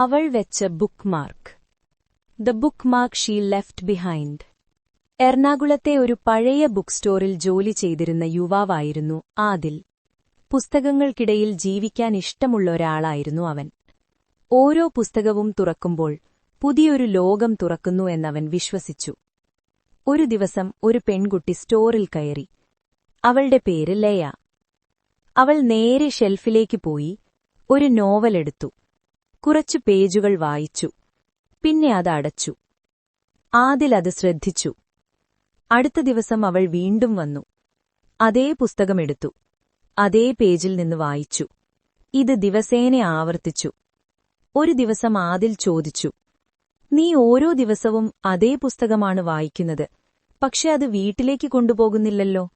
അവൾ വെച്ച bookmark. The bookmark she left behind. എറണാകുളത്തെ ഒരു പഴയ ബുക്ക് സ്റ്റോറിൽ ജോലി ചെയ്തിരുന്ന യുവാവായിരുന്നു ആദിൽ. പുസ്തകങ്ങൾക്കിടയിൽ ജീവിക്കാൻ ഇഷ്ടമുള്ള ഒരാളായിരുന്നു അവൻ. ഓരോ പുസ്തകവും തുറക്കുമ്പോൾ പുതിയൊരു ലോകം തുറക്കുന്നു എന്നവൻ വിശ്വസിച്ചു. ഒരു ദിവസം ഒരു പെൺകുട്ടി സ്റ്റോറിൽ കയറി. അവളുടെ പേര് ലയ. അവൾ നേരെ ഷെൽഫിലേക്ക് പോയി ഒരു നോവലെടുത്തു. കുറച്ചു പേജുകൾ വായിച്ചു. പിന്നെ അത് അടച്ചു. ആദിൽ അത് ശ്രദ്ധിച്ചു. അടുത്ത ദിവസം അവൾ വീണ്ടും വന്നു. അതേ പുസ്തകമെടുത്തു. അതേ പേജിൽ നിന്ന് വായിച്ചു. ഇത് ദിവസേന ആവർത്തിച്ചു. ഒരു ദിവസം ആദിൽ ചോദിച്ചു, "നീ ഓരോ ദിവസവും അതേ പുസ്തകമാണ് വായിക്കുന്നത്, പക്ഷെ അത് വീട്ടിലേക്ക് കൊണ്ടുപോകുന്നില്ലല്ലോ?"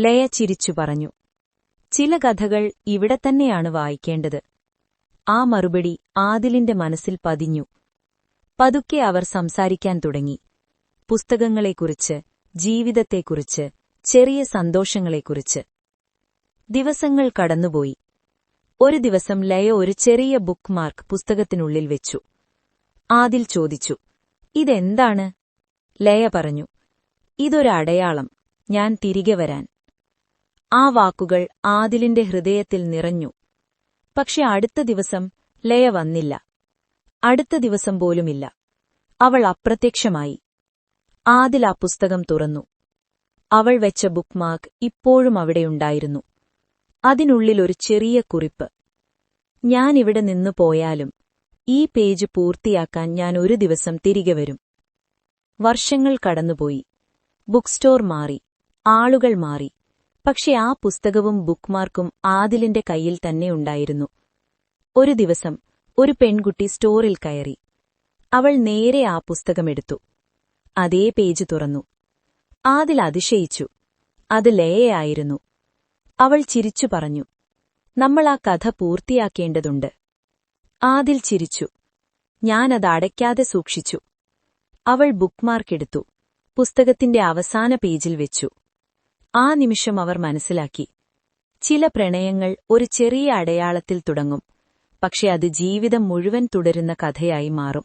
ലയ ചിരിച്ചു പറഞ്ഞു, "ചില കഥകൾ ഇവിടെ തന്നെയാണ് വായിക്കേണ്ടത്." ആ മറുപടി ആദിലിന്റെ മനസ്സിൽ പതിഞ്ഞു. പതുക്കെ അവർ സംസാരിക്കാൻ തുടങ്ങി. പുസ്തകങ്ങളെക്കുറിച്ച്, ജീവിതത്തെക്കുറിച്ച്, ചെറിയ സന്തോഷങ്ങളെക്കുറിച്ച്. ദിവസങ്ങൾ കടന്നുപോയി. ഒരു ദിവസം ലയ ഒരു ചെറിയ ബുക്ക് മാർക്ക് പുസ്തകത്തിനുള്ളിൽ വെച്ചു. ആദിൽ ചോദിച്ചു, "ഇതെന്താണ്?" ലയ പറഞ്ഞു, "ഇതൊരടയാളം, ഞാൻ തിരികെ വരാൻ." ആ വാക്കുകൾ ആദിലിന്റെ ഹൃദയത്തിൽ നിറഞ്ഞു. പക്ഷെ അടുത്ത ദിവസം ലയ വന്നില്ല. അടുത്ത ദിവസം പോലുമില്ല. അവൾ അപ്രത്യക്ഷമായി. ആദിൽ ആ പുസ്തകം തുറന്നു. അവൾ വെച്ച ബുക്ക്മാർക്ക് ഇപ്പോഴും അവിടെയുണ്ടായിരുന്നു. അതിനുള്ളിൽ ഒരു ചെറിയ കുറിപ്പ്: "ഞാനിവിടെ നിന്നു പോയാലും ഈ പേജ് പൂർത്തിയാക്കാൻ ഞാൻ ഒരു ദിവസം തിരികെ വരും." വർഷങ്ങൾ കടന്നുപോയി. ബുക്ക് സ്റ്റോർ മാറി, ആളുകൾ മാറി. പക്ഷെ ആ പുസ്തകവും ബുക്ക്മാർക്കും ആദിലിന്റെ കയ്യിൽ തന്നെ ഉണ്ടായിരുന്നു. ഒരു ദിവസം ഒരു പെൺകുട്ടി സ്റ്റോറിൽ കയറി. അവൾ നേരെ ആ പുസ്തകമെടുത്തു. അതേ പേജ് തുറന്നു. ആദിൽ അതിശയിച്ചു. അത് ലയയായിരുന്നു. അവൾ ചിരിച്ചു പറഞ്ഞു, "നമ്മൾ ആ കഥ പൂർത്തിയാക്കേണ്ടതുണ്ട്." ആദിൽ ചിരിച്ചു. "ഞാനത് അടയ്ക്കാതെ സൂക്ഷിച്ചു." അവൾ ബുക്ക്മാർക്കെടുത്തു. പുസ്തകത്തിന്റെ അവസാന പേജിൽ വെച്ചു. ആ നിമിഷം അവർ മനസ്സിലാക്കി, ചില പ്രണയങ്ങൾ ഒരു ചെറിയ അടയാളത്തിൽ തുടങ്ങും, പക്ഷെ അത് ജീവിതം മുഴുവൻ തുടരുന്ന കഥയായി മാറും.